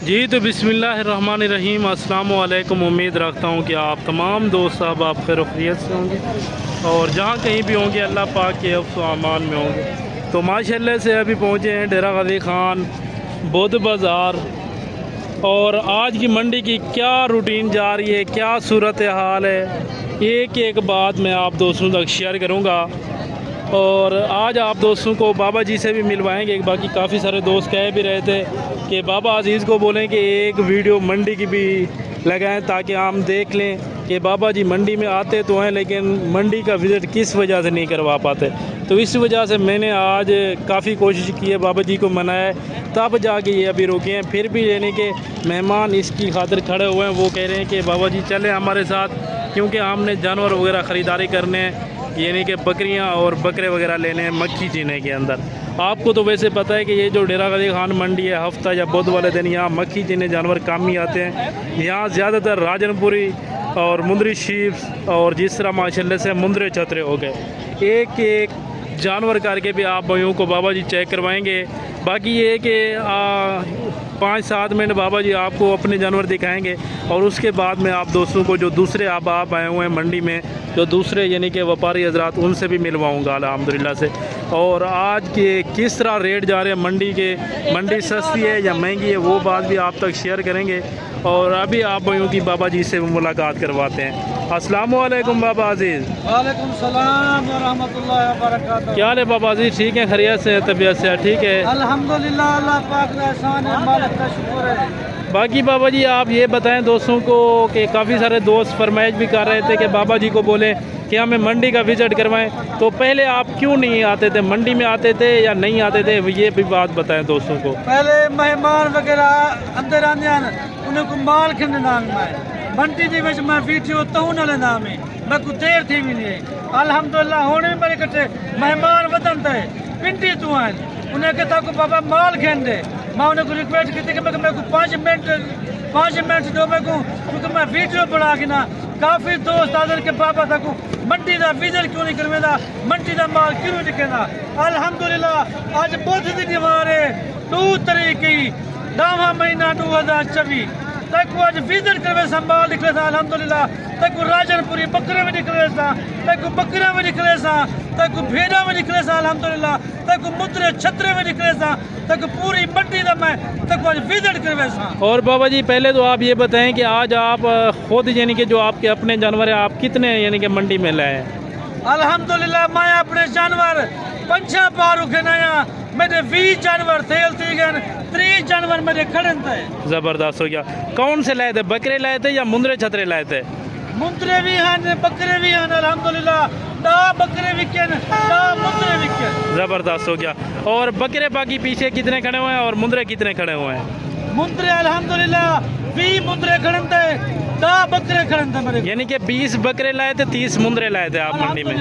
जी तो बिस्मिल्लाहिर्रहमानिर्रहीम अस्सलामु अलैकुम। उम्मीद रखता हूँ कि आप तमाम दोस्त साहब आप खैर खैरियत से होंगे और जहाँ कहीं भी होंगे अल्लाह पाक के हिफ्ज़ व अमान में होंगे। तो माशाल्लाह से अभी पहुँचे हैं डेरा गाज़ी ख़ान बुध बाज़ार और आज की मंडी की क्या रूटीन जा रही है, क्या सूरत हाल है, एक एक बात मैं आप दोस्तों तक शेयर करूँगा। और आज आप दोस्तों को बाबा जी से भी मिलवाएंगे। बाकी काफ़ी सारे दोस्त कह भी रहे थे कि बाबा अजीज़ को बोलें कि एक वीडियो मंडी की भी लगाएं ताकि हम देख लें कि बाबा जी मंडी में आते तो हैं लेकिन मंडी का विज़िट किस वजह से नहीं करवा पाते। तो इस वजह से मैंने आज काफ़ी कोशिश की है, बाबा जी को मनाया, तब जाके ये अभी रुके हैं। फिर भी यानी कि मेहमान इसकी खातिर खड़े हुए हैं, वो कह रहे हैं कि बाबा जी चलें हमारे साथ, क्योंकि हमने जानवर वगैरह ख़रीदारी करने हैं, यानी कि बकरियां और बकरे वगैरह लेने हैं मक्खी जीने के अंदर। आपको तो वैसे पता है कि ये जो डेरा गाज़ी ख़ान मंडी है, हफ्ता या बुध वाले दिन यहाँ मक्खी जीने जानवर काम ही आते हैं। यहाँ ज़्यादातर राजनपुरी और मुंदरी शीप और जिस तरह माशाल्लाह से मुंदरे छतरे हो गए, एक एक जानवर करके भी आप भाइयों को बाबा जी चेक करवाएंगे। बाकी ये कि 5-7 मिनट बाबा जी आपको अपने जानवर दिखाएंगे और उसके बाद में आप दोस्तों को जो दूसरे आप आए हुए हैं मंडी में, जो दूसरे यानी कि व्यापारी हजरात, उनसे भी मिलवाऊंगा अल्हम्दुलिल्लाह से। और आज के किस तरह रेट जा रहे हैं मंडी के, मंडी सस्ती है या महंगी है, वो बात भी आप तक शेयर करेंगे। और अभी आप भाइयों की बाबा जी से मुलाकात करवाते हैं। अस्सलामु अलैकुम बाबा अजीज़। वालेकुम सलाम व रहमतुल्लाहि व बरकातहू। क्या हाल है बाबा अजीज़? ठीक है, खैरियत से, तबीयत से ठीक है? अल्हम्दुलिल्लाह, अल्लाह पाक का एहसान है, मालिक का शुक्र है। बाकी बाबा जी आप ये बताएं दोस्तों को कि काफ़ी सारे दोस्त फरमाइश भी कर रहे थे कि बाबा जी को बोलें कि हमें मंडी का विज़िट करवाएं, तो पहले आप क्यों नहीं आते थे, मंडी में आते थे या नहीं आते थे, ये भी बात बताएं दोस्तों को। पहले मेहमान वगैरह अंदर आने उन्हें को माल खंड नाम में मंडी दी विच मैं वीडियो तहून वाले नाम है, मैं को देर थी भी नहीं। अल्हम्दुलिल्लाह हुण भी मेरे कटे मेहमान वतन थे पिंडी तू आए, उन्हें कहता को बाबा माल खंड दे। मैं उन्हें को रिक्वेस्ट की कि मेरे को 5 मिनट दो मेरे को, क्योंकि मैं वीडियो बना के ना काफ़ी दोस्त आदर के बाबा तक मंडी का विजिट क्यों नहीं करवेंदा, मंडी का माल क्यों नहीं दिखेंदा। अल्हम्दुलिल्लाह आज बुध दी दीवार है 2 तारीख 10वां महीना 2024 तक आज विजिट करवे संभाल निकले था। अल्हम्दुलिल्लाह तक राजनपुरी बकरे में निकले था, तक बकरा में निकले था, तक भेड़ा में निकले था, अल्हम्दुलिल्लाह तक मुद्रे छतरे में निकले था, तक पूरी मंडी का मैं तक आज विजिट करवे था। और बाबा जी पहले तो आप ये बताएं कि आज आप खुद यानी कि जो आपके अपने जानवर हैं आप कितने यानी कि मंडी में लाए हैं? अल्हम्दुलिल्लाह मैं अपने जानवर 5 पार उखनाया, मेरे 20 जानवर तेल थी गए, 30 जानवर मेरे खड़े थे। ज़बरदस्त हो गया। कौन से लाए थे, बकरे लाए थे या मुंदरे छतरे लाए थे? मुंदरे भी हैं बकरे भी हैं, अल्हम्दुलिल्लाह दा बकरे बिके दा मुंदरे बिके। ज़बरदस्त हो गया। और बकरे बाकी पीछे कितने खड़े हुए हैं और मुंदरे कितने खड़े हुए हैं? मुंदरे अल्हम्दुलिल्लाह 20 मुंदरे खड़े थे, दा बकरे खड़े थे मेरे, यानी कि 20 बकरे लाए थे, 30 मुंदरे लाए थे आप मंडी में।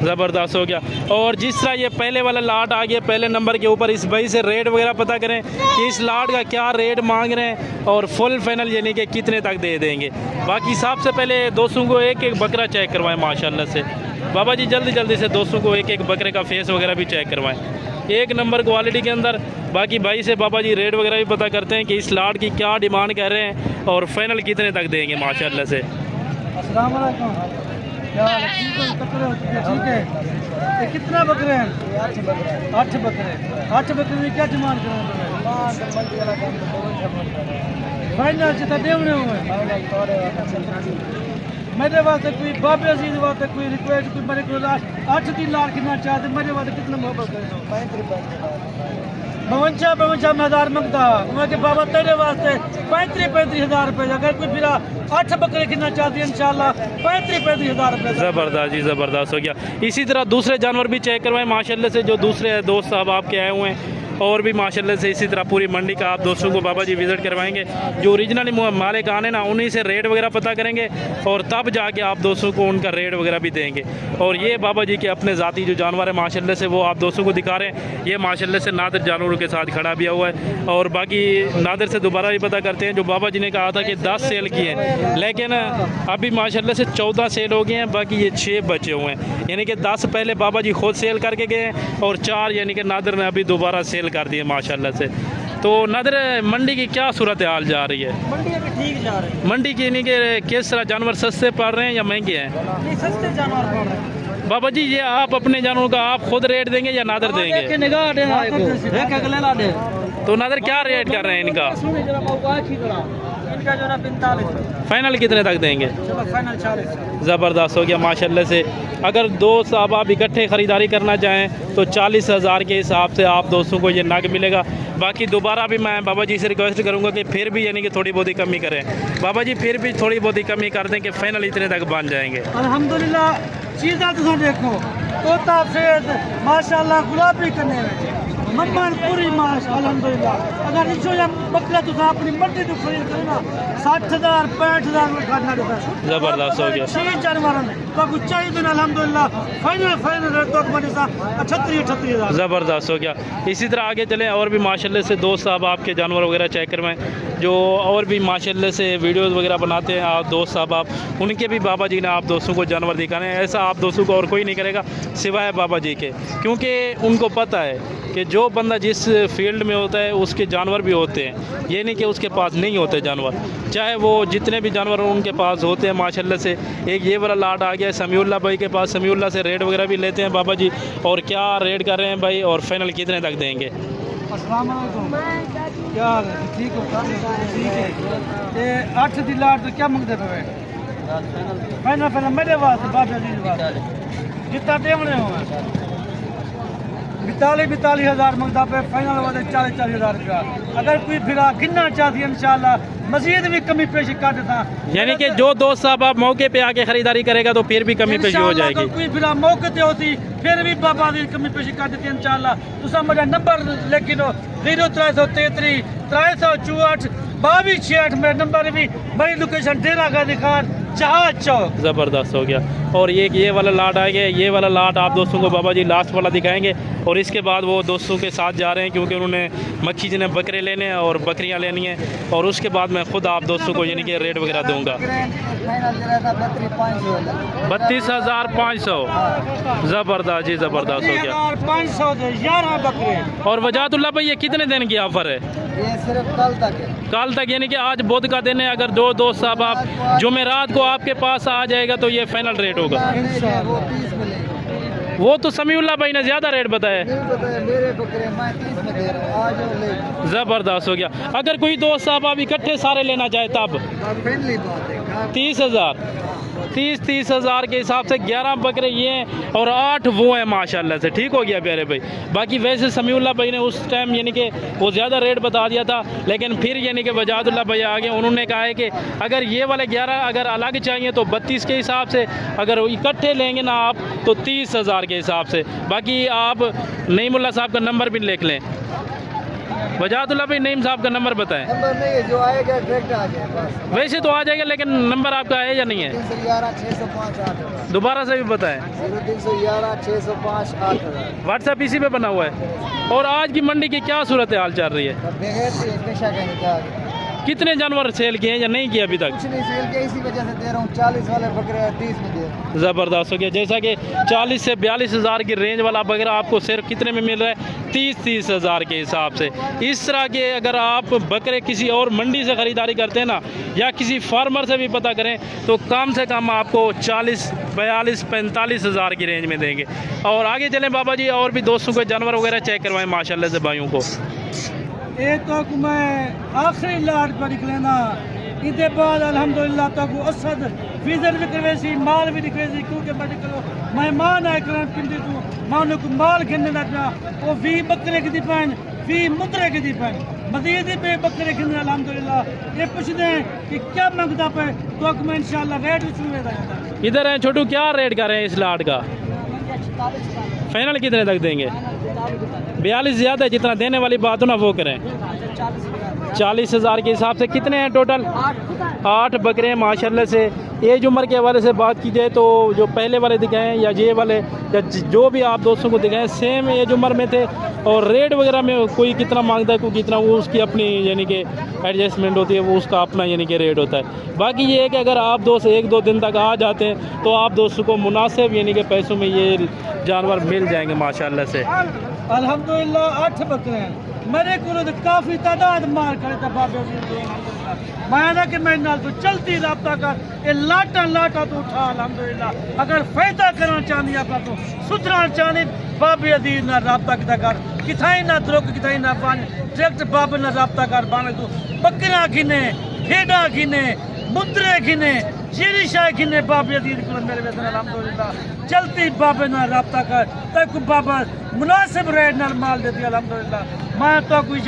ज़बरदस्त हो गया। और जिस तरह ये पहले वाला लाट आ गया पहले नंबर के ऊपर, इस भाई से रेट वगैरह पता करें कि इस लाट का क्या रेट मांग रहे हैं और फुल फाइनल यानी कि कितने तक दे देंगे। बाकी सबसे पहले दोस्तों को एक एक बकरा चेक करवाएं माशाल्लाह से। बाबा जी जल्दी जल्दी से दोस्तों को एक एक बकरे का फेस वगैरह भी चेक करवाएं, 1 नंबर क्वालिटी के अंदर। बाकी भाई से बाबा जी रेट वगैरह भी पता करते हैं कि इस लाट की क्या डिमांड कर रहे हैं और फाइनल कितने तक देंगे माशाल्लाह से। अस्सलाम वालेकुम, क्या हाल है? ठीक है, बकरे हो चुके, ठीक है। ये कितना बकरे हैं? 8 बकरे। 8 बकरे में क्या डिमांड कर रहे हैं? फाइनल जितना देवने हुए मेरे वास्ते कोई बाबे अजीज वास्ते कोई रिक्वेस्ट, कोई मेरे को 8-3 लाख कितना चाहते, मेरे वास्ते कितना मोहब्बत करें? 52 हज़ार मंगता मैं कि बाबा तेरे वास्ते 35 हज़ार रुपये। अगर कोई फिर 8 बकरे कितना चाहती है इंशाल्लाह 35 हज़ार रुपये। ज़बरदस्त जी, ज़बरदस्त हो गया। इसी तरह दूसरे जानवर भी चेक करवाएं माशाल्लाह से, जो दूसरे दोस्त साहब आपके आए हुए हैं। और भी माशाल्लाह से इसी तरह पूरी मंडी का आप दोस्तों को बाबा जी विज़िट करवाएंगे। जो ओरिजिनली मालिक आने ना उन्हीं से रेट वगैरह पता करेंगे और तब जाके आप दोस्तों को उनका रेट वगैरह भी देंगे। और ये बाबा जी के अपने ज़ाती जो जानवर है माशाल्लाह से वो आप दोस्तों को दिखा रहे हैं। ये माशाल्लाह से नादिर जानवरों के साथ खड़ा भी हुआ है। और बाकी नादिर से दोबारा भी पता करते हैं, जो बाबा जी ने कहा था कि 10 सेल किए हैं, लेकिन अभी माशाल्लाह से 14 सेल हो गए हैं, बाकी ये 6 बचे हुए हैं। यानी कि 10 पहले बाबा जी खुद सेल करके गए हैं और 4 यानी कि नादिर ने अभी दोबारा सेल कर दिए माशाल्लाह से। तो नादर मंडी की क्या सूरत हाल जा रही है? मंडी अभी ठीक जा रही है। मंडी की यानी कि किस तरह जानवर सस्ते पड़ रहे हैं या महंगे हैं? नहीं, सस्ते जानवर पड़ रहे हैं। बाबा जी ये आप अपने जानवरों का आप खुद रेट देंगे या नादर देंगे? निगाह देना एक अगले ला दे। तो नादर क्या रेट कर रहे हैं इनका? इनका जो ना 45 फाइनल कितने तक देंगे? चलो फाइनल 40। ज़बरदस्त हो गया माशाल्लाह से। अगर दो साहब आप इकट्ठे ख़रीदारी करना चाहें तो 40,000 के हिसाब से आप दोस्तों को ये नग मिलेगा। बाकी दोबारा भी मैं बाबा जी से रिक्वेस्ट करूंगा कि फिर भी यानी कि थोड़ी बहुत ही कमी करें। बाबा जी फिर भी थोड़ी बहुत ही कमी कर दें कि फाइनल इतने तक बन जाएंगे। अल्हम्दुलिल्लाह चीज़ा तुम देखो तोता फेद माशाल्लाह गुलाबी करने में मम्मन पूरी माश अल्हम्दुलिल्लाह। अगर इसो या बकरा तुम अपनी मर्जी तो खरीद करे ना 60,000 65,000 में खरीदना देता है। ज़बरदस्त हो गया। 6 जानवर तो कुछ चाहिए तो अल्हम्दुलिल्लाह फाइनल रेट तो मनी सा 38,000। ज़बरदस्त हो गया। इसी तरह आगे चलें और भी माशाल्लाह से दोस्त साहब आपके जानवर वगैरह चेक करवाएं जो और भी माशाल्लाह से वीडियोस वगैरह बनाते हैं आप दोस्त साहब आप उनके भी बाबा जी ने आप दोस्तों को जानवर दिखाने हैं। ऐसा आप दोस्तों को और कोई नहीं करेगा सिवाय बाबा जी के, क्योंकि उनको पता है कि जो बंदा जिस फील्ड में होता है उसके जानवर भी होते हैं। ये नहीं कि उसके पास नहीं होते जानवर, चाहे वो जितने भी जानवर उनके पास होते हैं माशाल्लाह से। एक ये वाला लाट आ गया समीउल्लाह भाई के पास, समीउल्लाह से रेट वगैरह भी लेते हैं बाबा जी। और क्या रेट कर रहे हैं भाई और फाइनल कितने तक देंगे? अस्सलाम वालेकुम। क्या हाल है? ठीक हो? ठीक है। ये 8 दी लाट तो क्या मंगते पे? फाइनल मेरे वास्ते बाबा जी वास्ते जितना देवने हो 42,000 मंगता पे फाइनल वाले 40,000 रुपया। अगर कोई फिरा गिनना चाहती है इंशाल्लाह मजीद भी कमी पेश कर देता। यानी कि जो दोस्त साहब आप मौके पे आके खरीदारी करेगा तो फिर भी कमी पेशी हो जाएगी। कोई फिरा मौके पे होती फिर भी बाबा दी कमी पेशी कर देती इंशाल्लाह। तुसा मेरा नंबर लिख लो 0333 364 2268 मेरा नंबर भी मेरी लोकेशन डेरा गाजी खान जहाज चौक। ज़बरदस्त हो गया। और ये वाला लाट आ गया, ये वाला लाट आप दोस्तों को बाबा जी लास्ट वाला दिखाएंगे और इसके बाद वो दोस्तों के साथ जा रहे हैं क्योंकि उन्होंने मक्खी जी ने बकरे लेने हैं और बकरियां लेनी है। और उसके बाद मैं खुद आप दोस्तों को यानी कि रेट वगैरह दूंगा। 32,500 ज़बरदस्त जी, ज़बरदस्त हो गया। 500 11 बकरे। और वजातुल्लाह भाई ये कितने दिन की ऑफर है? ये सिर्फ कल तक है। कल तक यानी कि आज बुध का दिन है। अगर दो दोस्त साहब आप जुमेरात को आपके पास आ जाएगा तो ये फाइनल रेट होगा। वो 30 मिलेगा। वो तो समीउल्लाह भाई ने ज़्यादा रेट बताया। मेरे बकरे मैं 30 में दे रहा हूँ, आज और ले। ज़बरदस्त हो गया। अगर कोई दोस्त साहब आप इकट्ठे सारे लेना चाहे तब 30,000 30,000 के हिसाब से 11 बकरे ये हैं और 8 वो हैं माशाल्लाह से। ठीक हो गया प्यारे भाई। बाकी वैसे समीउल्लाह भाई ने उस टाइम यानी कि वो ज़्यादा रेट बता दिया था, लेकिन फिर यानी कि वजातुल्लाह भाई आ गए, उन्होंने कहा है कि अगर ये वाले 11 अगर अलग चाहिए तो 32 के हिसाब से, अगर इकट्ठे लेंगे ना आप तो 30,000 के हिसाब से। बाकी आप नईमुल्लाह साहब का नंबर भी लिख लें। वजातुल्लाह भाई नईम साहब का नंबर बताएं। नंबर नहीं है, जो आएगा डायरेक्ट आ जाए बस। वैसे तो आ जाएगा लेकिन नंबर आपका है या नहीं है? 311 605 8 दोबारा से भी बताएं। 0311 605 8 व्हाट्सएप इसी पे बना हुआ है। और आज की मंडी की क्या सूरत हाल चल रही है? बगैर से पेशा कहने का कितने जानवर सेल किए हैं या नहीं किए अभी तक? कुछ नहीं सेल किया, इसी वजह से दे रहा हूँ। 40 वाले बकरे 30 में दे रहा हूँ। ज़बरदस्त हो गया। जैसा कि 40 से 42,000 की रेंज वाला बकरा आपको सिर्फ कितने में मिल रहा है? 30,000 के हिसाब से। इस तरह के अगर आप बकरे किसी और मंडी से ख़रीदारी करते हैं ना या किसी फार्मर से भी पता करें तो कम से कम आपको 40, 42, 45,000 की रेंज में देंगे। और आगे चलें बाबा जी और भी दोस्तों के जानवर वगैरह चेक करवाएं माशाल्लाह से भाइयों को। ये तो मैं आखिरी लाट पर निकलेना इधे बाद अल्हम्दुलिल्लाह तक असद फीजर भी करवेसी माल भी दिखवेसी क्योंकि मैं निकलो मेहमान आए करन पिंडी तू मानो को माल खेने लगा वो 20 बकरे की दीपन 20 मुद्रे की दीपन मजीद पे बकरे खेने अल्हम्दुलिल्लाह। ये पूछते हैं कि क्या मांगता पे तो मैं इंशाल्लाह रेट सुनेगा। इधर है छोटू, क्या रेट कर रहे हैं इस लाट का? फाइनल कितने तक देंगे? 42 ज़्यादा है, जितना देने वाली बात हो ना वो करें। 40,000 के हिसाब से कितने हैं टोटल? 8 बकरे हैं माशाल्लाह से। एज उम्र के हवाले से बात की जाए तो जो पहले वाले दिखाएं या ये वाले या जो भी आप दोस्तों को दिखाएं सेम एज उम्र में थे। और रेट वगैरह में कोई कितना मांगता है कोई कितना, वो उसकी अपनी यानी कि एडजस्टमेंट होती है, वो उसका अपना यानी कि रेट होता है। बाकी ये है कि अगर आप दोस्त 1-2 दिन तक आ जाते हैं तो आप दोस्तों को मुनासिब यानी कि पैसों में ये जानवर मिल जाएंगे माशाल्लाह से। अल्हम्दुलिल्लाह 8 बकरे हैं मेरे को काफी तादाद मार करे था बाबे मैं ना कि मैं नाल तो चलती रब्ता कर ये लाटा लाटा तो उठा अल्हम्दुलिल्लाह अगर फायदा करना चाहनी आप तो सुधरना चाहनी बाबे अदीर ना रब्ता किता कर किथाई ना द्रोक किथाई ना पानी डायरेक्ट बाबे ना रब्ता कर बाने तो बकरा गिने हेडा गिने मुद्रे गिने जीरी शाह गिने बाबे अदीर को मेरे वेतन अल्हम्दुलिल्लाह चलती बाबे ना रब्ता कर तक बाबा मुनासिब रेट नाल माल देती अल्हम्दुलिल्लाह मैं तो कोई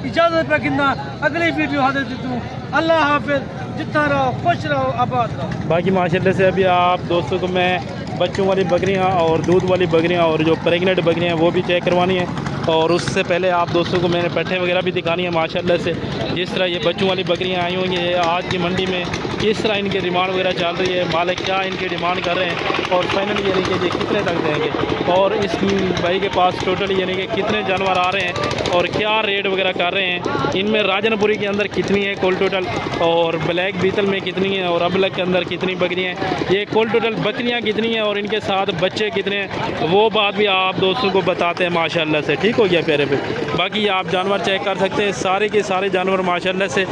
इजाजत पे गिनना अगली वीडियो हाजिर दी दूँ अल्लाह हाफिज जितना रहो खुश रहो आबाद रहो। बाकी माशाल्लाह से अभी आप दोस्तों को मैं बच्चों वाली बकरियां और दूध वाली बकरियां और जो प्रेग्नेंट बकरियां हैं वो भी चेक करवानी है और उससे पहले आप दोस्तों को मैंने पट्टे वगैरह भी दिखानी है माशाल्लाह से। जिस तरह ये बच्चों वाली बकरियां आई होंगी आज की मंडी में किस तरह इनकी डिमांड वगैरह चल रही है, मालिक क्या इनकी डिमांड कर रहे हैं और फाइनली यानी कि ये कितने तक देंगे और इस भाई के पास टोटल यानी कि कितने जानवर आ रहे हैं और क्या रेट वगैरह कर रहे हैं। इनमें राजनपुरी के अंदर कितनी है कुल टोटल और ब्लैक बीतल में कितनी है और अबलक के अंदर कितनी बकरियाँ हैं, ये कुल टोटल बकरियाँ कितनी हैं और इनके साथ बच्चे कितने हैं वो बात भी आप दोस्तों को बताते हैं माशाल्लाह से। ठीक हो गया प्यारे पे। बाकी आप जानवर चेक कर सकते हैं सारे के सारे जानवर माशाल्लाह से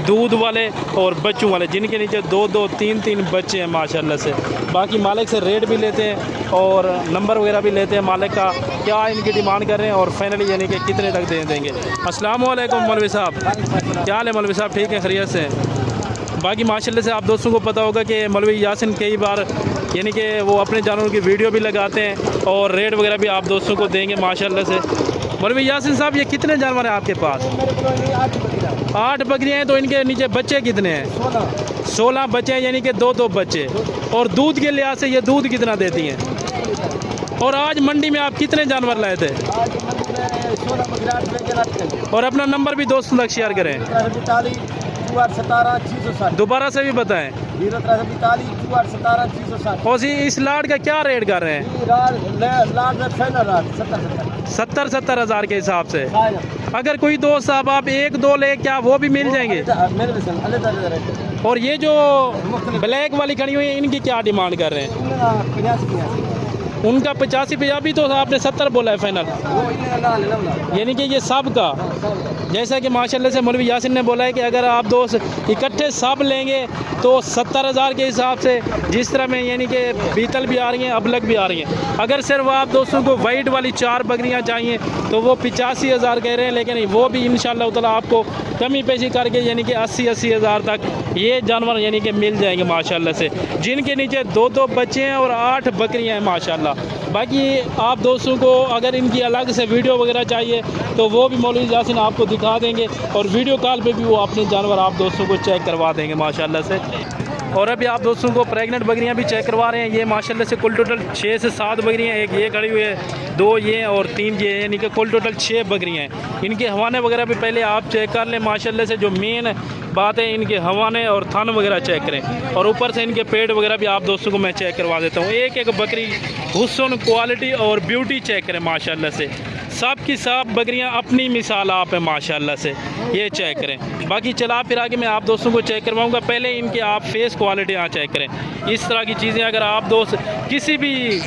दूध वाले और बच्चों वाले जिनके नीचे 2-2 3-3 बच्चे हैं माशाल्लाह से। बाकी मालिक से रेट भी लेते हैं और नंबर वगैरह भी लेते हैं मालिक का क्या इनकी डिमांड कर रहे हैं और फाइनली यानी कि कितने तक दे देंगे। अस्सलाम वालेकुम मौलवी साहब, क्या हाल है मौलवी साहब? ठीक है, खैरियत से। बाकी माशाल्लाह से आप दोस्तों को पता होगा कि मौलवी यासिन कई बार यानी कि वो अपने जानवरों की वीडियो भी लगाते हैं और रेट वगैरह भी आप दोस्तों को देंगे माशाल्लाह से। मौलवी यासिन साहब ये कितने जानवर हैं आपके पास? 8 बकरियाँ हैं। तो इनके नीचे बच्चे कितने हैं? 16 बच्चे हैं यानी कि 2-2 बच्चे। और दूध के लिहाज से ये दूध कितना देती हैं? और आज मंडी में आप कितने जानवर लाए थे? और अपना नंबर भी दोस्तों तक शेयर करें। दोबारा से भी बताएं। 17 और इस लाड का क्या रेट कर रहे हैं? 70 हज़ार के हिसाब से। अगर कोई दोस्त साहब आप 1-2 ले क्या वो भी मिल जाएंगे? और ये जो ब्लैक वाली खड़ी हुई है इनकी क्या डिमांड कर रहे हैं? उनका 85 भी तो आपने 70 बोला है फाइनल, यानी कि ये सब का जैसा कि माशाल्लाह से मौलवी यासिन ने बोला है कि अगर आप दोस्त इकट्ठे सब लेंगे तो 70 हज़ार के हिसाब से जिस तरह में यानी कि बीतल भी आ रही हैं अबलक भी आ रही हैं। अगर सिर्फ आप दोस्तों को वाइट वाली 4 बकरियां चाहिए तो वो 85 हज़ार कह रहे हैं, लेकिन वो भी इंशाल्लाह ताला आपको कमी पेशी करके यानी कि 80 हज़ार तक ये जानवर यानी कि मिल जाएंगे माशाल्लाह से, जिनके नीचे 2-2 बच्चे हैं और 8 बकरियाँ हैं माशाल्लाह। बाकी आप दोस्तों को अगर इनकी अलग से वीडियो वगैरह चाहिए तो वो भी मौलवी यासिन आपको दिखा देंगे और वीडियो कॉल पे भी वो अपने जानवर आप दोस्तों को चेक करवा देंगे माशाल्लाह से। और अभी आप दोस्तों को प्रेग्नेंट बकरियां भी चेक करवा रहे हैं। ये माशाल्लाह से कुल टोटल 6 से 7 बकरियां, एक ये खड़ी हुई है, 2 ये और 3 ये, यानी कि कुल टोटल 6 बकरियां हैं। इनके हवाने वगैरह भी पहले आप चेक कर लें माशाल्लाह से। जो मेन बात है इनके हवाने और थन वगैरह चेक करें और ऊपर से इनके पेट वगैरह भी आप दोस्तों को मैं चेक करवा देता हूँ। एक एक बकरी हुस्न, क्वालिटी और ब्यूटी चेक करें माशाल्लाह से। सब की सब बकरियां अपनी मिसाल आप हैं माशाल्लाह से, ये चेक करें। बाकी चला फिर आगे मैं आप दोस्तों को चेक करवाऊंगा। पहले इनके आप फेस क्वालिटी यहाँ चेक करें। इस तरह की चीज़ें अगर आप दोस्त किसी भी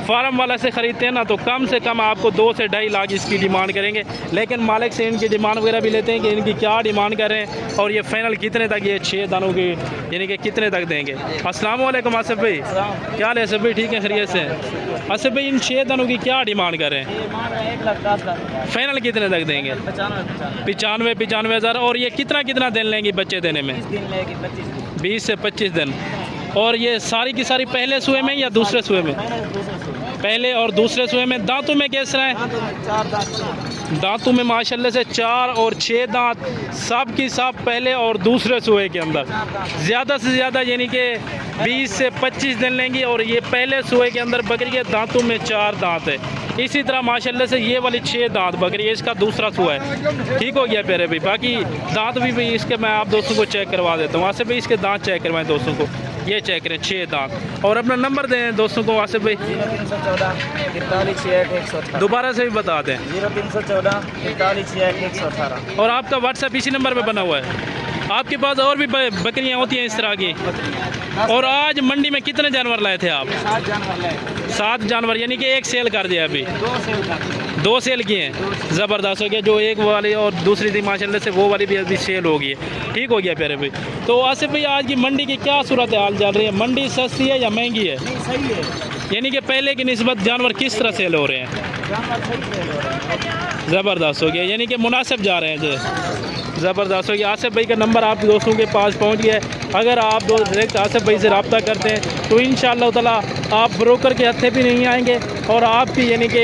फार्म वाला से ख़रीदते हैं ना तो कम से कम आपको 2 से 2.5 लाख इसकी डिमांड करेंगे, लेकिन मालिक से इनकी डिमांड वगैरह भी लेते हैं कि इनकी क्या डिमांड कर रहे हैं और ये फाइनल कितने तक ये 6 दानों की यानी कि कितने तक देंगे। अस्सलाम वालेकुम आसिफ भाई, क्या हाल है आसिफ भाई? ठीक है, खैरियत से। आसिफ भाई इन 6 दानों की क्या डिमांड कर रहे हैं? 1,10,000 फाइनल कितने तक देंगे? 95 हज़ार। और ये कितना दिन लेंगे बच्चे देने में? 20 से 25 दिन। और ये सारी की सारी पहले सुए में या दूसरे सुए में? पहले और दूसरे सुए में। दांतों में कैसा है? 4 दांत। दांतों में माशाल्लाह से 4 और 6 दांत, सब की सब पहले और दूसरे सुए के अंदर। ज़्यादा से ज़्यादा यानी कि 20 से 25 दिन लेंगी और ये पहले सुए के अंदर बकरी के दांतों में 4 दांत है। इसी तरह माशाल्लाह से ये वाली 6 दांत बकरी है, इसका दूसरा सुआ है। ठीक हो गया प्यारे भाई। बाकी दांत भी इसके मैं आप दोस्तों को चेक करवा देता हूँ। आसिफ भाई इसके दांत चेक करवाएं दोस्तों को, ये चेक करें 6 दांत। और अपना नंबर दें दोस्तों को आसिफ भाई। 0314 43 118। दोबारा से भी बता दें। 0314 43 118। और आपका व्हाट्सएप इसी नंबर पे बना हुआ है। आपके पास और भी बकरियां होती हैं इस तरह की? और आज मंडी में कितने जानवर लाए थे आप? 7 जानवर लाए। 7 जानवर, यानी कि एक सेल कर दिया अभी? 2 सेल कर दिए। 2 सेल किए हैं, ज़बरदस्त हो गया। जो एक वाली और दूसरी थी माशाल्लाह से वो वाली भी अभी सेल हो गई है, ठीक हो गया प्यारे भाई। तो आसिफ भाई आज की मंडी की क्या सूरत हाल चल रही है? मंडी सस्ती है या महंगी है? नहीं सही है, यानी कि पहले की निस्बत जानवर किस तरह सेल हो रहे हैं? जानवर सही सेल हो रहा है। ज़बरदस्त हो गया, यानी कि मुनासिब जा रहे हैं जी। ज़बरदस्त हो गया। आसिफ भाई का नंबर आप दोस्तों के पास पहुंच गया है। अगर आप डायरेक्ट आसिफ भाई से रब्ता करते हैं तो इंशाअल्लाह ताला आप ब्रोकर के हत्थे भी नहीं आएंगे, और आपकी यानी कि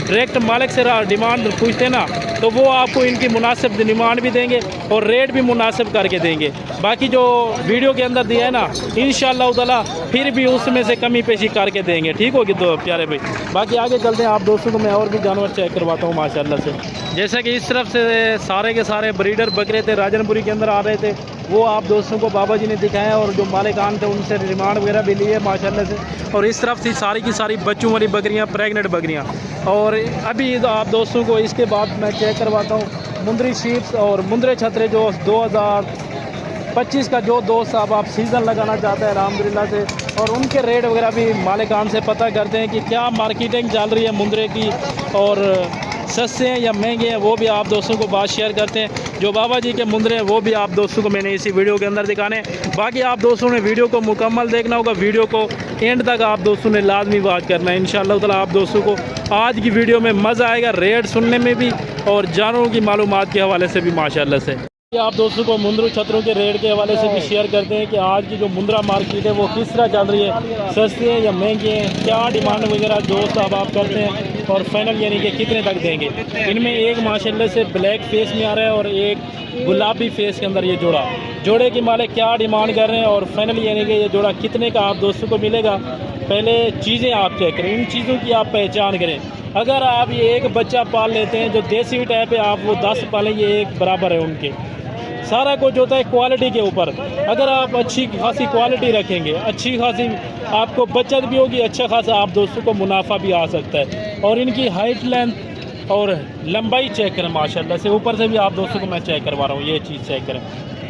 डायरेक्ट मालिक से डिमांड पूछते ना तो वो आपको इनकी मुनासिब डिमांड भी देंगे और रेट भी मुनासिब करके देंगे। बाकी जो वीडियो के अंदर दिया है ना, इंशाअल्लाह ताला फिर भी उसमें से कमी पेशी करके देंगे, ठीक होगी तो प्यारे भाई। बाकी आगे चलते हैं, आप दोस्तों को मैं और भी जानवर चेक करवाता हूँ माशाल्लाह से। जैसा कि इस तरफ से सारे के सारे ब्रीडर बकरे थे, राजनपुरी के अंदर आ रहे थे, वो आप दोस्तों को बाबा जी ने दिखाया, और जो मालिकान थे उनसे रिमांड वगैरह भी लिए माशाल्लाह से। और इस तरफ थी सारी की सारी बच्चों वाली बकरियां, प्रेग्नेंट बकरियां। और अभी आप दोस्तों को इसके बाद मैं चेक करवाता हूँ मुंदरी शीप्स और मुंदरे छतरे, जो 2025 का जो दोस्त साहब आप सीज़न लगाना चाहते हैं अल्हम्दुलिल्लाह से, और उनके रेट वगैरह भी मालिकान से पता करते हैं कि क्या मार्केटिंग चल रही है मुंदरे की, और सस्ते हैं या महंगे हैं, वो भी आप दोस्तों को बात शेयर करते हैं। जो बाबा जी के मुंदरे हैं वो भी आप दोस्तों को मैंने इसी वीडियो के अंदर दिखाने। बाकी आप दोस्तों ने वीडियो को मुकम्मल देखना होगा, वीडियो को एंड तक आप दोस्तों ने लाजमी वाच करना है। इंशाअल्लाह ताला आप दोस्तों को आज की वीडियो में मज़ा आएगा, रेट सुनने में भी और जानवरों की मालूमात के हवाले से भी माशाल्लाह से। आप दोस्तों को मुंदरू छतरों के रेट के हवाले से भी शेयर करते हैं कि आज की जो मुंद्रा मार्केट है वो किस तरह चल रही है, सस्ते हैं या महंगे हैं, क्या डिमांड वगैरह दोस्त अब आप करते हैं, और फाइनल यानी कि कितने तक देंगे। इनमें एक माशाल्लाह से ब्लैक फेस में आ रहा है और एक गुलाबी फेस के अंदर ये जोड़े के मालिक क्या डिमांड कर रहे हैं, और फाइनल यानी कि ये जोड़ा कितने का आप दोस्तों को मिलेगा। पहले चीज़ें आप चेक करें, इन चीज़ों की आप पहचान करें। अगर आप ये एक बच्चा पाल लेते हैं जो देसी टाइप है, आप वो 10 पालें, ये एक बराबर है उनके। सारा कुछ होता है क्वालिटी के ऊपर। अगर आप अच्छी खासी क्वालिटी रखेंगे, अच्छी खासी आपको बचत भी होगी, अच्छा खासा आप दोस्तों को मुनाफा भी आ सकता है। और इनकी हाइट, लेंथ और लंबाई चेक करें माशाल्लाह से। ऊपर से भी आप दोस्तों को मैं चेक करवा रहा हूँ, ये चीज़ चेक करें,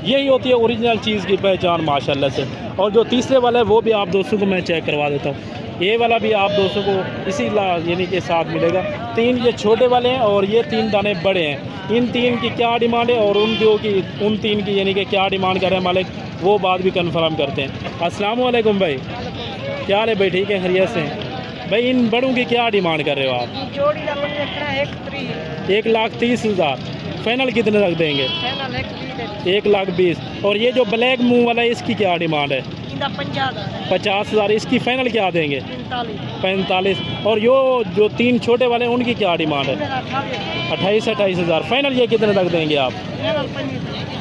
यही होती है ओरिजिनल चीज़ की पहचान माशाल्लाह से। और जो तीसरे वाला है वो भी आप दोस्तों को मैं चेक करवा देता हूँ। ये वाला भी आप दोस्तों को इसी यानी के साथ मिलेगा। 3 ये छोटे वाले हैं और ये 3 दाने बड़े हैं। इन 3 की क्या डिमांड है और उन 3 की यानी कि क्या डिमांड कर रहे हैं मालिक, वो बात भी कंफर्म करते हैं। अस्सलाम वालेकुम भाई, क्या हाल है भाई? ठीक है, खैरियत से भाई। इन बड़ों की क्या डिमांड कर रहे हो आप? जोड़ी 1,30,000। फाइनल कितने तक देंगे? 1,20,000। और ये जो ब्लैक मुंह वाला है इसकी क्या डिमांड है? 50,000। इसकी फाइनल क्या देंगे? 45। और जो 3 छोटे वाले हैं उनकी क्या डिमांड है? 28,000। फाइनल ये कितने तक देंगे आप?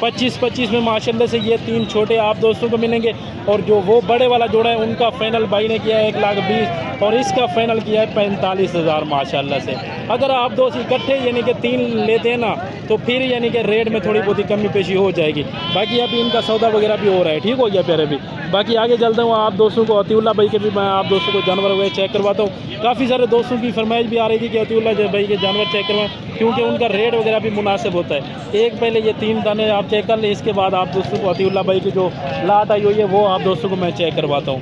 25 में माशाल्लाह से ये 3 छोटे आप दोस्तों को मिलेंगे। और जो वो बड़े वाला जोड़ा है उनका फाइनल भाई ने किया है 1,20,000 और इसका फाइनल किया है 45,000 माशाल्लाह से। अगर आप दोस्त इकट्ठे यानी कि 3 लेते हैं ना तो फिर यानी कि रेट में थोड़ी बहुत ही कमी पेशी हो जाएगी। बाकी अभी इनका सौदा वगैरह भी हो रहा है, ठीक हो गया प्यारे भी। बाकी आगे चलता हूँ, आप दोस्तों को अतीउल्लाह भाई के भी मैं आप दोस्तों को जानवर वगैरह चेक करवाता हूँ। काफ़ी सारे दोस्तों की फरमाइश भी आ रही थी कि अतीउल्लाह भाई के जानवर चेक करवाएं, क्योंकि उनका रेट वगैरह भी मुनासिब होता है। एक पहले ये 3 दाने आप चेक कर लें, इसके बाद आप दोस्तों को अतीउल्लाह भाई की जो लाट आई हुई है वो आप दोस्तों को मैं चेक करवाता हूँ।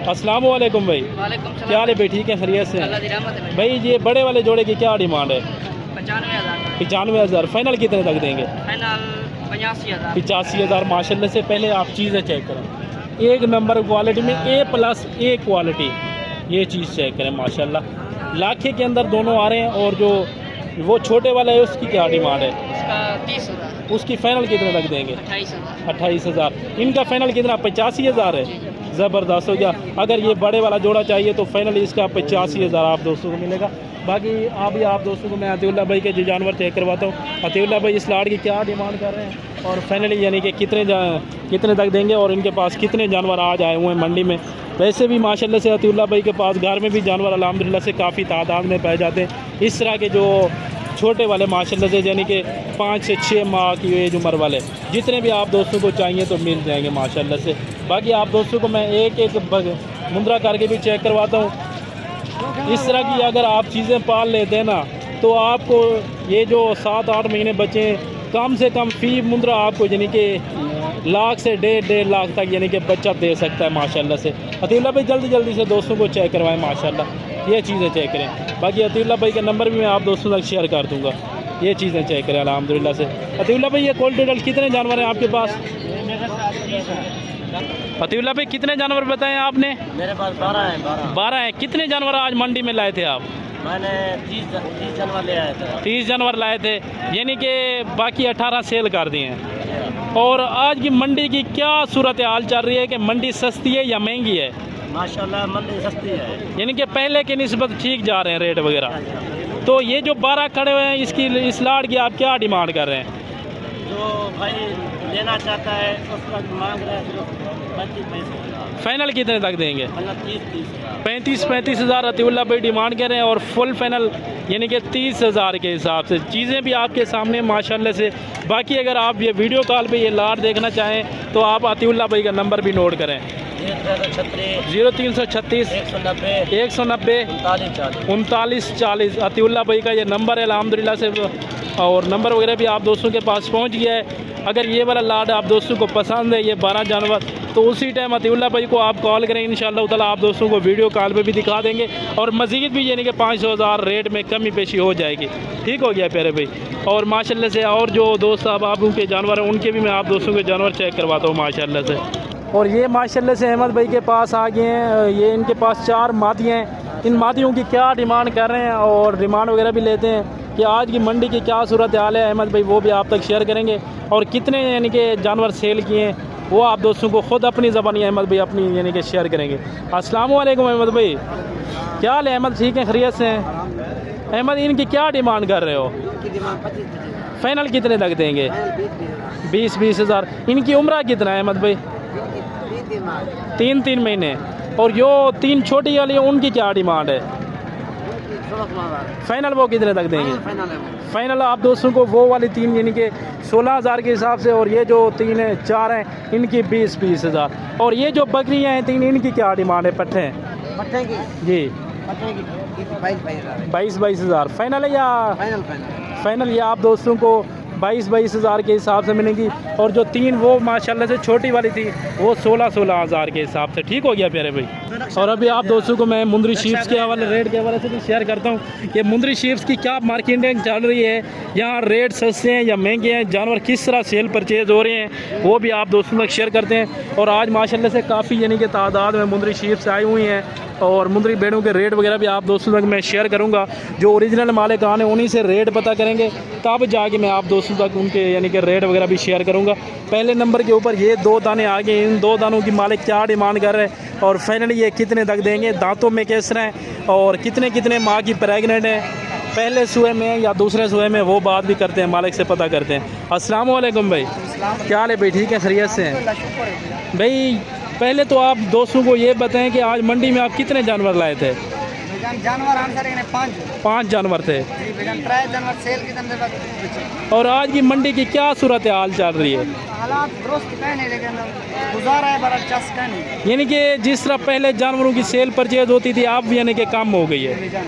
अस्सलाम वालेकुम भाई, क्या हाल है भाई? ठीक है, खैरियत से भाई। ये बड़े वाले जोड़े की क्या डिमांड है? 95,000। फाइनल कितने तक देंगे? 85,000 माशाल्लाह से। पहले आप चीज़ें चेक करें, एक नंबर क्वालिटी में A+A क्वालिटी, ये चीज़ चेक करें माशाल्लाह। लाखे के अंदर दोनों आ रहे हैं। और जो वो छोटे वाला है उसकी क्या डिमांड है? उसका 30,000। उसकी फ़ाइनल कितने तक देंगे? 28,000। इनका फ़ाइनल कितना? 85,000 है। ज़बरदस्त हो गया। अगर ये बड़े वाला जोड़ा चाहिए तो फाइनल इसका 85,000 आप दोस्तों को मिलेगा। बाकी अभी आप दोस्तों को मैं अतीउल्लाह भाई के जो जानवर चेक करवाता हूँ। अतीउल्लाह भाई इस लाड़ की क्या डिमांड कर रहे हैं और फाइनली यानी कि कितने तक देंगे और इनके पास कितने जानवर आज आए हुए हैं मंडी में। वैसे भी माशाल्लाह से अतीउल्लाह भाई के पास घर में भी जानवर अल्हम्दुलिल्लाह से काफ़ी तादाद में पाए जाते हैं। इस तरह के जो छोटे वाले माशाल्लाह से यानी कि 5 से 6 माह की एज उम्र वाले जितने भी आप दोस्तों को चाहिए तो मिल जाएंगे माशाल्लाह से। बाकी आप दोस्तों को मैं एक मुंद्रा करके भी चेक करवाता हूँ। इस तरह की अगर आप चीज़ें पाल लेते हैं ना तो आपको ये जो 7-8 महीने बचे कम से कम फी मुंद्रा आपको यानी कि लाख से 1.5 लाख तक यानी कि बच्चा दे सकता है माशाल्लाह से। अतीउल्लाह भाई जल्दी से दोस्तों को चेक करवाएं माशाल्लाह, ये चीज़ें चेक करें। बाकी अतीउल्लाह भाई का नंबर भी मैं आप दोस्तों तक शेयर कर दूँगा। ये चीज़ें चेक करें अल्हम्दुलिल्लाह से। अतीउल्लाह भाई ये कुल टोटल कितने जानवर हैं आपके पास? अतीउल्लाह भाई कितने जानवर बताएं आपने? मेरे पास 12 हैं। 12 हैं। कितने जानवर आज मंडी में लाए थे आप? मैंने 30 जानवर ले आया था। 30 जानवर लाए थे, यानी कि बाकी 18 सेल कर दिए हैं। और आज की मंडी की क्या सूरत हाल चल रही है कि मंडी सस्ती है या महंगी है? माशाल्लाह मंडी सस्ती है, यानी कि पहले के निस्बत ठीक जा रहे हैं रेट वगैरह। तो ये जो 12 खड़े हुए हैं इसकी इस लाट की आप क्या डिमांड कर रहे हैं? जो भाई लेना चाहता है उसका मांग रहे हैं 25 पैसे। फाइनल कितने तक देंगे? 30 35 हज़ार अतीउल्लाह भाई डिमांड कर रहे हैं। और फुल फाइनल यानी कि 30 हज़ार के हिसाब से। चीज़ें भी आपके सामने माशाल्लाह से। बाकी अगर आप ये वीडियो कॉल पे ये लाट देखना चाहें तो आप अतीउल्लाह भाई का नंबर भी नोट करें। 0336 190 39 40 अतीउल्लाह भाई का ये नंबर है अल्हम्दुलिल्लाह से। और नंबर वगैरह भी आप दोस्तों के पास पहुंच गया है। अगर ये वाला लाट आप दोस्तों को पसंद है, ये 12 जानवर, तो उसी टाइम अतीउल्लाह भाई को आप कॉल करें। इंशाअल्लाह ताला आप दोस्तों को वीडियो कॉल पे भी दिखा देंगे। और मज़ीद भी यानी कि 500 हज़ार रेट में कमी पेशी हो जाएगी। ठीक हो गया प्यारे भाई। और माशाल्लाह से और जो दोस्त साहब आप उनके जानवर हैं उनके भी मैं आप दोस्तों के जानवर चेक करवाता हूँ माशाल्लाह से। और ये माशाल्लाह से अहमद भाई के पास आ गए हैं। ये इनके पास 4 मादियाँ हैं। इन मादियों की क्या डिमांड कर रहे हैं और डिमांड वगैरह भी लेते हैं कि आज की मंडी की क्या सूरत हाल है। अहमद भाई वो भी आप तक शेयर करेंगे। और कितने यानी कि जानवर सेल किए हैं वो आप दोस्तों को ख़ुद अपनी ज़बानी अहमद भाई अपनी यानी कि शेयर करेंगे। अस्सलाम वालेकुम अहमद भाई, क्या हाल है अहमद? ठीक है, खैरियत से हैं अहमद? इनकी क्या डिमांड कर रहे हो? फाइनल कितने तक देंगे? 20 हज़ार। इनकी उम्र कितना है अहमद भाई? 3 महीने। और जो 3 छोटी वाली है उनकी क्या डिमांड है? फाइनल वो कितने तक देंगे? फाइनल आप दोस्तों को वो वाली 3 यानी कि 16 हज़ार के हिसाब से। और ये जो 3 है 4 हैं इनकी 20 हज़ार। और ये जो बकरियां हैं 3 इनकी क्या डिमांड है? पट्ठे की जी 22 हज़ार। फाइनल है या फाइनल ये आप दोस्तों को 22 हज़ार के हिसाब से मिलेंगी। और जो 3 वो माशाल्लाह से छोटी वाली थी वो 16 हज़ार के हिसाब से। ठीक हो गया प्यारे भाई। और अभी आप दोस्तों को मैं मुंदरी शीप्स के हवाले रेट के हवाले से भी शेयर करता हूँ कि मुंदरी शीप्स की क्या मार्केटिंग चल रही है, यहाँ रेट सस्ते हैं या महंगे हैं, जानवर किस तरह सेल परचेज हो रहे हैं वो भी आप दोस्तों तक शेयर करते हैं। और आज माशाल्लाह से काफ़ी यानी कि तादाद में मुंदरी शीप्स आई हुई हैं। और मुंदरी भेड़ों के रेट वगैरह भी आप दोस्तों तक मैं शेयर करूंगा। जो ओरिजिनल मालिकान है उन्हीं से रेट पता करेंगे तब जाके मैं आप दोस्तों तक उनके यानी कि रेट वगैरह भी शेयर करूंगा। पहले नंबर के ऊपर ये 2 दाने आ गए। इन 2 दानों की मालिक क्या डिमांड कर रहे हैं और फाइनली ये कितने तक देंगे, दांतों में किस तरह है और कितने माह की प्रेगनेंट है, पहले सुए में या दूसरे सुए में, वो बात भी करते हैं, मालिक से पता करते हैं। अस्सलाम वालेकुम भाई, क्या हाल है भाई? ठीक है, खैरियत से हैं भाई? पहले तो आप दोस्तों को ये बताएं कि आज मंडी में आप कितने जानवर लाए थे? जानवर 5 जानवर थे। जानवर सेल की। और आज की मंडी की क्या सूरत हाल चल रही है? हालात दुरुस्त का नहीं, लेकिन गुजारा है बड़ा चस्का नहीं। यानी कि जिस तरह पहले जानवरों की सेल परचेज होती थी अब यानी कि कम हो गई है।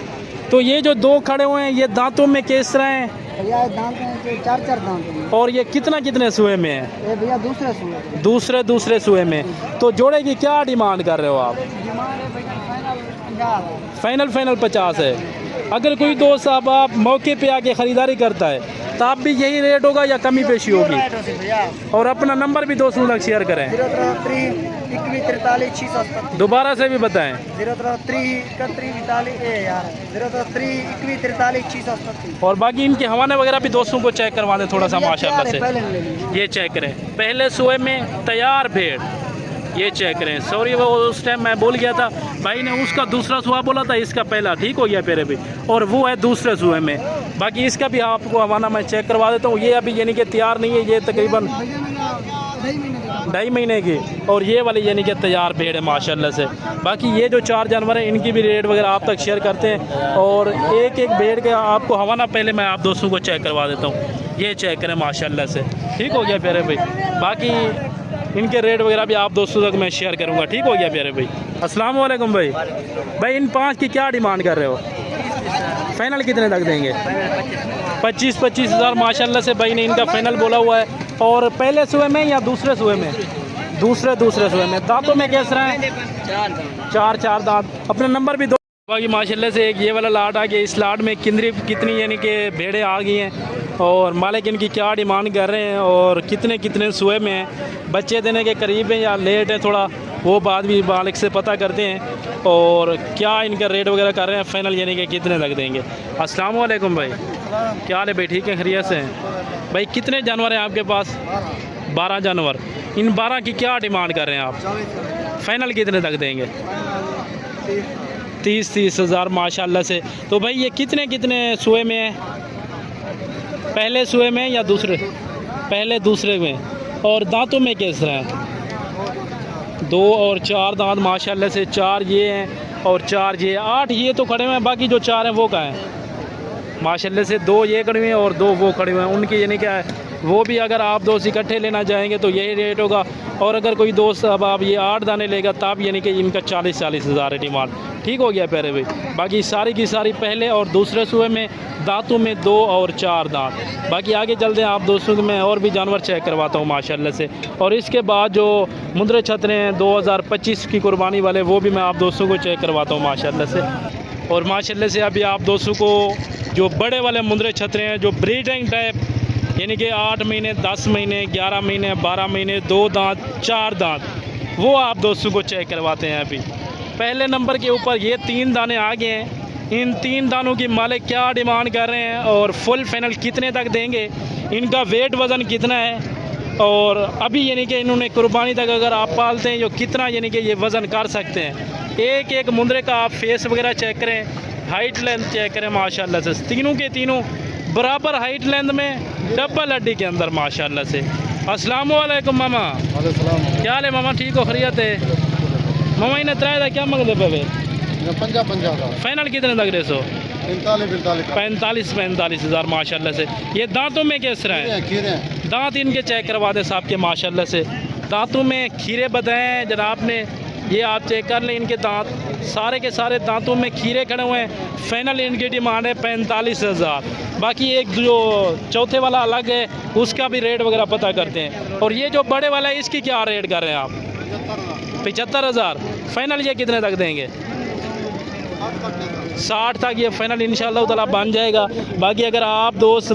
तो ये जो 2 खड़े हुए हैं ये दांतों में किस तरह हैं? भैया दांत हैं 4 दांत हैं। और ये कितने सुए में है? ये भैया दूसरे सुए में। तो जोड़े की क्या डिमांड कर रहे हो आप? फाइनल 50 है। अगर कोई दोस्त साहब आप मौके पे आके ख़रीदारी करता है तो आप भी यही रेट होगा या कमी पेशी होगी? और अपना नंबर भी दोस्तों तक शेयर करें। 033 दोबारा से भी बताएं। 033 और बाकी इनके हवाने वगैरह भी दोस्तों को चेक करवा दें थोड़ा सा माशाल्लाह से। ये चेक करें, पहले सुए में तैयार भेड़, ये चेक करें। सॉरी वो उस टाइम मैं बोल गया था, भाई ने उसका दूसरा सुहा बोला था, इसका पहला। ठीक हो गया प्यारे भी। और वो है दूसरे सुहे में। बाकी इसका भी आपको हवाना मैं चेक करवा देता हूँ। ये अभी यानी कि तैयार नहीं है, ये तकरीबन 2.5 महीने की। और ये वाली यानी कि तैयार भेड़ है माशाल्लाह से। बाकी ये जो 4 जानवर हैं इनकी भी रेट वगैरह आप तक शेयर करते हैं। और एक भेड़ के आपको हवाना पहले मैं आप दोस्तों को चेक करवा देता हूँ। ये चेक करें माशाल्लाह से। ठीक हो गया प्यारे भाई। बाकी इनके रेट वगैरह भी आप दोस्तों तक मैं शेयर करूंगा। ठीक हो गया प्यारे भाई। अस्सलाम वालेकुम भाई। भाई इन 5 की क्या डिमांड कर रहे हो? फाइनल कितने तक देंगे? 25 हज़ार माशाल्लाह से भाई ने इनका फाइनल बोला हुआ है। और पहले सुए में या दूसरे सुए में? दूसरे सुए में। दांतों में कैस रहे हैं? 4 दांत। अपना नंबर भी दो बाकी माशाल्लाह से एक ये वाला लाट आ गया। इस लाट में कितनी यानी कि भेड़ें आ गई हैं और मालिक इनकी क्या डिमांड कर रहे हैं और कितने कितने सुए में हैं, बच्चे देने के करीब हैं या लेट है थोड़ा, वो बात भी मालिक से पता करते हैं और क्या इनका रेट वगैरह कर रहे हैं फ़ाइनल यानी कि कितने लग देंगे। अस्सलाम वालेकुम भाई, क्या हाल है भाई? ठीक है, खैरियत से हैं भाई? कितने जानवर हैं आपके पास? 12 जानवर। इन 12 की क्या डिमांड कर रहे हैं आप? फ़ाइनल कितने तक देंगे? 30 हज़ार माशाल्लाह से। तो भाई ये कितने कितने सुए में है? पहले सुए में या दूसरे? पहले दूसरे में। और दांतों में किस तरह है? 2 और 4 दांत माशाल्लाह से। 4 ये हैं और 4 ये, 8 ये तो खड़े हुए हैं, बाकी जो 4 हैं वो कहाँ हैं? माशाल्लाह से 2 ये खड़े हुए हैं और 2 वो खड़े हुए हैं। उनकी यानी क्या है, वो भी अगर आप दोस्त इकट्ठे लेना चाहेंगे तो यही रेट होगा। और अगर कोई दोस्त अब आप ये 8 दाने लेगा तब यानी कि इनका 40 हज़ार है डिमांड। ठीक हो गया प्यारे भाई। बाकी सारी की सारी पहले और दूसरे सुए में, दांतों में 2 और 4 दांत। बाकी आगे चलते हैं, आप दोस्तों को मैं और भी जानवर चेक करवाता हूँ माशाल्लाह से। और इसके बाद जो मुंदरे छतरे हैं 2025 की कुर्बानी वाले, वो भी मैं आप दोस्तों को चेक करवाता हूँ माशाल्लाह से। और माशाल्लाह से अभी आप दोस्तों को जो बड़े वाले मुंदरे छतरे हैं, जो ब्रीडिंग टाइप यानी कि 8 महीने, 10 महीने, 11 महीने, 12 महीने, 2 दांत, 4 दांत, वो आप दोस्तों को चेक करवाते हैं। अभी पहले नंबर के ऊपर ये 3 दाने आ गए हैं। इन 3 दानों की मालिक क्या डिमांड कर रहे हैं और फुल फाइनल कितने तक देंगे, इनका वेट वज़न कितना है और अभी यानी कि इन्होंने कुर्बानी तक अगर आप पालते हैं जो कितना यानी कि ये वज़न कर सकते हैं। एक एक मुंदरे का आप फेस वगैरह चेक करें, हाइट लेंथ चेक करें माशाल्लाह से। तीनों के तीनों बराबर हाइट लेंथ में, डबल हड्डी के अंदर माशाल्लाह से। अस्सलाम वालेकुम मामा, क्या हाल है मामा? ठीक हो, खैरियत है मामा? इन्हें त्राए था क्या मंगते पे? 50 फाइनल कितने लग रहे सो? 45 45 हज़ार माशाल्लाह से। ये दांतों में किस तरह है? खीरे दांत इनके चेक करवा दें साहब के माशाल्लाह से। दांतों में खीरे बताएं जनाब ने, ये आप चेक कर लें। इनके दांत सारे के सारे दांतों में खीरे खड़े हुए हैं। फाइनल इनकी डिमांड है 45 हज़ार। बाकी एक जो चौथे वाला अलग है उसका भी रेट वगैरह पता करते हैं। और ये जो बड़े वाला है इसकी क्या रेट कर रहे हैं आप? 75 हज़ार। फाइनल ये कितने तक देंगे? 60 तक ये फाइनल इंशाअल्लाह ताला बन जाएगा। बाकी अगर आप दोस्त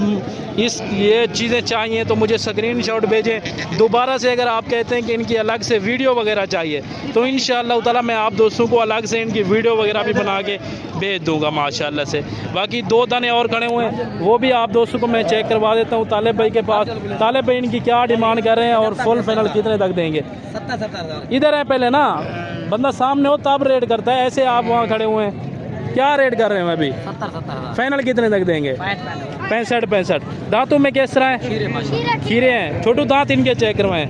ये चीज़ें चाहिए तो मुझे स्क्रीनशॉट भेजें। दोबारा से अगर आप कहते हैं कि इनकी अलग से वीडियो वगैरह चाहिए तो इंशाअल्लाह ताला मैं आप दोस्तों को अलग से इनकी वीडियो वगैरह भी बना के भेज दूंगा माशाल्लाह से। बाकी 2 दाने और खड़े हुए हैं, वो भी आप दोस्तों को मैं चेक करवा देता हूँ तालिब भाई के पास। तालिब भाई इनकी क्या डिमांड कर रहे हैं और फुल फाइनल कितने तक देंगे? 70 इधर है पहले ना, बंदा सामने हो तब रेट करता है, ऐसे आप वहाँ खड़े हुए हैं। क्या रेट कर रहे हैं अभी? 70 फाइनल कितने तक देंगे? 65। दांतों में किस तरह है? खीरे हैं। छोटू दांत इनके चेक करवाएं,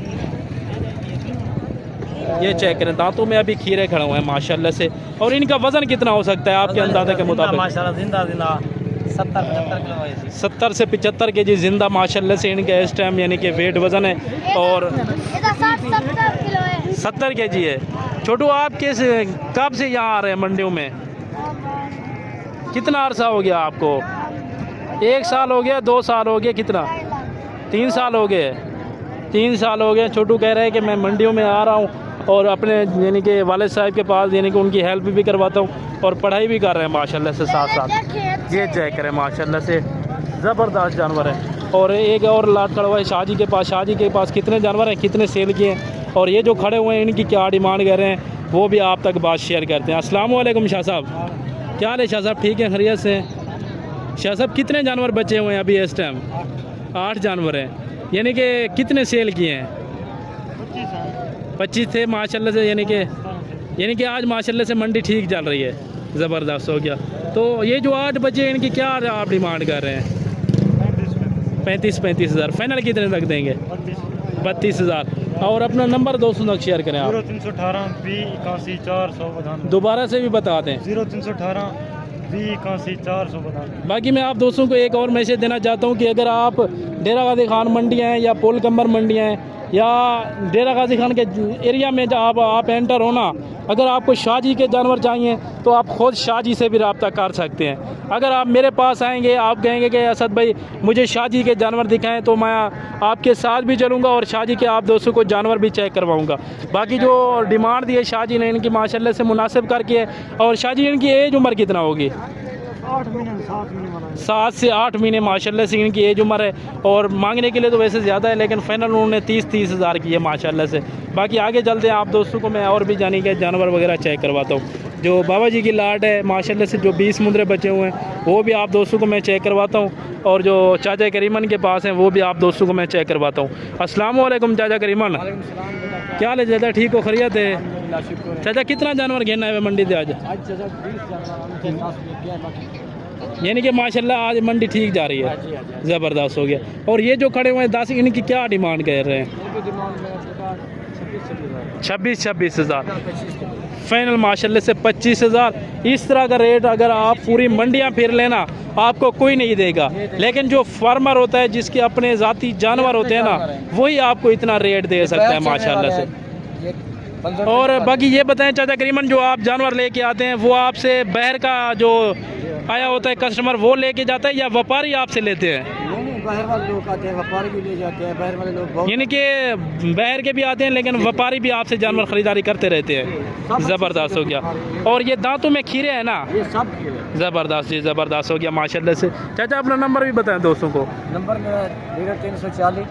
ये चेक करें। दांतों में अभी खीरे खड़े हुए हैं माशाल्लाह से। और इनका वजन कितना हो सकता है आपके अंदाजे के मुताबिक? माशाल्लाह जिंदा 70-75 किलो है। 70 से 75 केजी जिंदा माशाल्लाह से इनका इस टाइम यानी कि वेट वजन है। और 70 केजी है। छोटू आप कब से यहाँ आ रहे हैं मंडियों में? कितना अरसा हो गया आपको? 1 साल हो गया, 2 साल हो गया, कितना? 3 साल हो गए। 3 साल हो गए। छोटू कह रहे हैं कि मैं मंडियों में आ रहा हूँ और अपने यानी कि वालिद साहब के पास यानी कि उनकी हेल्प भी करवाता हूँ और पढ़ाई भी कर रहे हैं माशाल्लाह से साथ साथ। ये चेक करें माशाल्लाह से, ज़बरदस्त जानवर है। और एक और लाट खड़ा हुआ है शाहजी के पास। शाहजी के पास कितने जानवर हैं, कितने सेल किए हैं और ये जो खड़े हुए हैं इनकी क्या डिमांड कर रहे हैं वो भी आप तक बात शेयर करते हैं। अस्सलाम वालेकुम शाह साहब, क्या हाल है शाह साहब? ठीक है, खैरियत से। शाह साहब कितने जानवर बचे हुए हैं अभी इस टाइम? 8 जानवर हैं। यानी कि कितने सेल किए हैं? 25 थे माशाल्लाह से। यानी कि आज माशाल्लाह से मंडी ठीक चल रही है, ज़बरदस्त हो गया। तो ये जो 8 बचे इनकी क्या आप डिमांड कर रहे हैं? 35 हज़ार। फाइनल कितने तक देंगे? 32 हज़ार। और अपना नंबर दोस्तों तक शेयर करें आप। 0318 20 81 400 दोबारा से भी बता दें। 0318 20 81 400 बता दें। बाकी मैं आप दोस्तों को एक और मैसेज देना चाहता हूं कि अगर आप डेरा गाजी खान मंडियाँ हैं या पोल कम्बर मंडियाँ हैं या डेरा गाजी खान के एरिया में जब आप एंटर हो ना, अगर आपको शाहजी के जानवर चाहिए तो आप खुद शाहजी से भी रब्ता कर सकते हैं। अगर आप मेरे पास आएंगे, आप कहेंगे कि असद भाई मुझे शाहजी के जानवर दिखाएं, तो मैं आपके साथ भी चलूँगा और शाहजी के आप दोस्तों को जानवर भी चेक करवाऊँगा। बाकी जो डिमांड दी है शाहजी ने इनकी माशाल्लाह से मुनासिब करके है। और शाहजी इनकी एज उम्र कितना होगी? 8 महीने 7 महीने वाला 7 से 8 महीने माशाल्लाह से इनकी एज उम्र है। और मांगने के लिए तो वैसे ज़्यादा है, लेकिन फाइनल उन्होंने 30 हज़ार की है माशाल्लाह से। बाकी आगे चलते हैं, आप दोस्तों को मैं और भी जाने के जानवर वगैरह चेक करवाता हूँ। जो बाबा जी की लाट है माशाल्लाह से, जो 20 मुंदरे बचे हुए हैं वो भी आप दोस्तों को मैं चेक करवाता हूँ। और जो चाचा करीमन के पास हैं वो भी आप दोस्तों को मैं चेक करवाता हूँ। अस्सलाम वालेकुम चाचा करीमन, क्या हाल है चाचा? ठीक हो, खैरियत है? चाचा कितना जानवर घेरना है मंडी से आज? यानी कि माशाल्लाह आज मंडी ठीक जा रही है, ज़बरदस्त हो गया। और ये जो खड़े हुए हैं 10, इनकी क्या डिमांड कर रहे हैं? 26 हज़ार फाइनल माशाल्लाह से 25 हज़ार। इस तरह का रेट अगर आप पूरी मंडियां फिर लेना आपको कोई नहीं देगा, लेकिन जो फार्मर होता है जिसके अपने ज़ाती जानवर होते हैं ना, वही आपको इतना रेट दे सकता है माशाल्लाह से। और बाकी ये बताएं चाचा करीमन, जो आप जानवर लेके आते हैं वो आपसे बाहर का जो आया होता है कस्टमर वो लेके जाता है या व्यापारी आपसे लेते हैं? बाहर वाले लोग आते हैं, व्यापारी भी ले जाते हैं, बाहर वाले लोग बहुत, यानी कि बाहर के भी आते हैं लेकिन व्यापारी भी आपसे जानवर खरीदारी करते रहते हैं। ज़बरदस्त हो गया। और ये दांतों में खीरे हैं ना, ये सब खेल ज़बरदस्त जी, ज़बरदस्त हो गया माशाल्लाह से। चाचा अपना नंबर भी बताएं दोस्तों को। नंबर मेरा 0340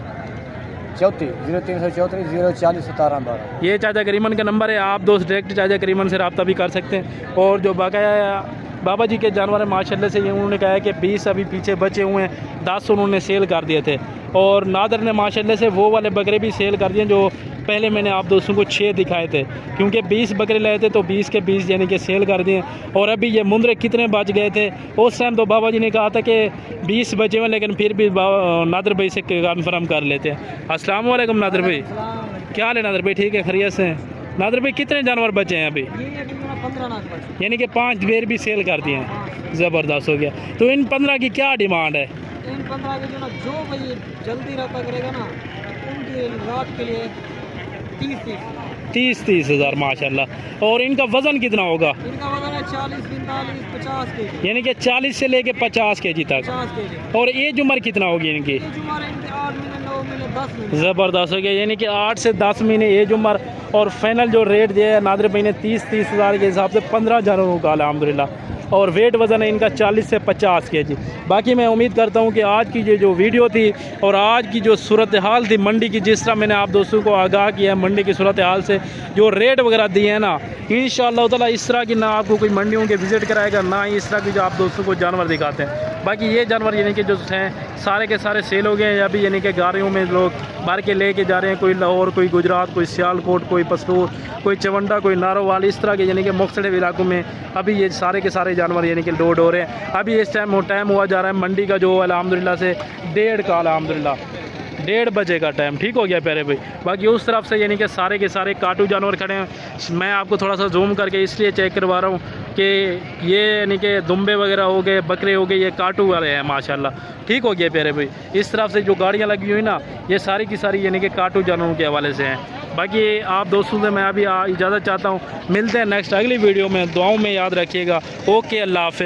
34 0334 040 17 ये चाचा करीमन का नंबर है, आप दोस्त डायरेक्ट चाचा करीमन से रब्ता भी कर सकते हैं। और जो बाकाया बाबा जी के जानवर है माशाल्लाह से, ये उन्होंने कहा है कि 20 अभी पीछे बचे हुए हैं, 10 उन्होंने सेल कर दिए थे। और नादर ने माशाल्लाह से वो वाले बकरे भी सेल कर दिए जो पहले मैंने आप दोस्तों को 6 दिखाए थे, क्योंकि 20 बकरे लाए थे तो 20 के 20 यानी कि सेल कर दिए। और अभी ये मुंदरे कितने बच गए थे उस टाइम, तो बाबा जी ने कहा था कि 20 बचे हुए, लेकिन फिर भी नादर भाई से कन्फर्म कर लेते हैं। अस्सलाम वालेकुम नादर भाई, क्या हाल है नादर भाई? ठीक है, खैरियत से? नादर भाई कितने जानवर बचे हैं अभी? 15 यानी कि 5 बेर भी सेल कर दिए हैं, ज़बरदस्त हो गया। तो इन 15 की क्या डिमांड है? इन 15 के जो ना, जो भाई जल्दी रब्ता करेगा ना उनकी रात के लिए 30 हज़ार माशाल्लाह। और इनका वज़न कितना होगा? इनका वजन है 40 45 50 के, यानी कि 40 से लेके 50 kg तक। 50 के। और एज उम्र कितना होगी इनकी? ये जो हमारे इनके 8 महीने 9 महीने 10 महीने। ज़बरदस्त हो गया, यानी कि 8 से 10 महीने एज उम्र। और फाइनल जो रेट दिया है नादर भाई ने 30 हज़ार के हिसाब से 15 जानवरों का अल्हम्दुलिल्लाह। और वेट वज़न है इनका 40 से 50 kg। बाकी मैं उम्मीद करता हूँ कि आज की ये जो वीडियो थी और आज की जो सूरत हाल थी मंडी की, जिस तरह मैंने आप दोस्तों को आगाह किया है मंडी की सूरत हाल से, जो रेट वगैरह दिए हैं ना, इंशाअल्लाह ताला इस तरह की ना आपको कोई मंडियों के विज़िट कराएगा, ना ही इस तरह की जो आप दोस्तों को जानवर दिखाते हैं। बाकी ये जानवर यानी कि जो हैं सारे के सारे सेल हो गए हैं, या भी यानी कि गाड़ियों में लोग भर के लेके जा रहे हैं, कोई लाहौर, कोई गुजरात, कोई सियालकोट, कोई पस्तूर, कोई चवंडा, कोई नारोवाल, इस तरह के यानी कि मुख्तलिफ इलाकों में अभी ये सारे के सारे जानवर यानी कि लोड हो रहे हैं। अभी इस टाइम हुआ जा रहा है मंडी का जो अल्हम्दुलिल्लाह से 1:30 का, अल्हम्दुलिल्लाह 1:30 बजे का टाइम, ठीक हो गया प्यारे भाई। बाकी उस तरफ से यानी कि सारे के सारे काटू जानवर खड़े हैं। मैं आपको थोड़ा सा जूम करके इसलिए चेक करवा रहा हूँ कि ये यानी कि दुम्बे वगैरह हो गए, बकरे हो गए, ये काटू वाले हैं माशाल्लाह, ठीक हो गया प्यारे भाई। इस तरफ से जो गाड़ियाँ लगी हुई ना, ये सारी की सारी यानी कि काटू जानवरों के हवाले से हैं। बाकी आप दोस्तों से मैं अभी इजाज़त चाहता हूँ, मिलते हैं नेक्स्ट अगली वीडियो में। दुआओं में याद रखिएगा। ओके, अल्लाह हाफ़िज़।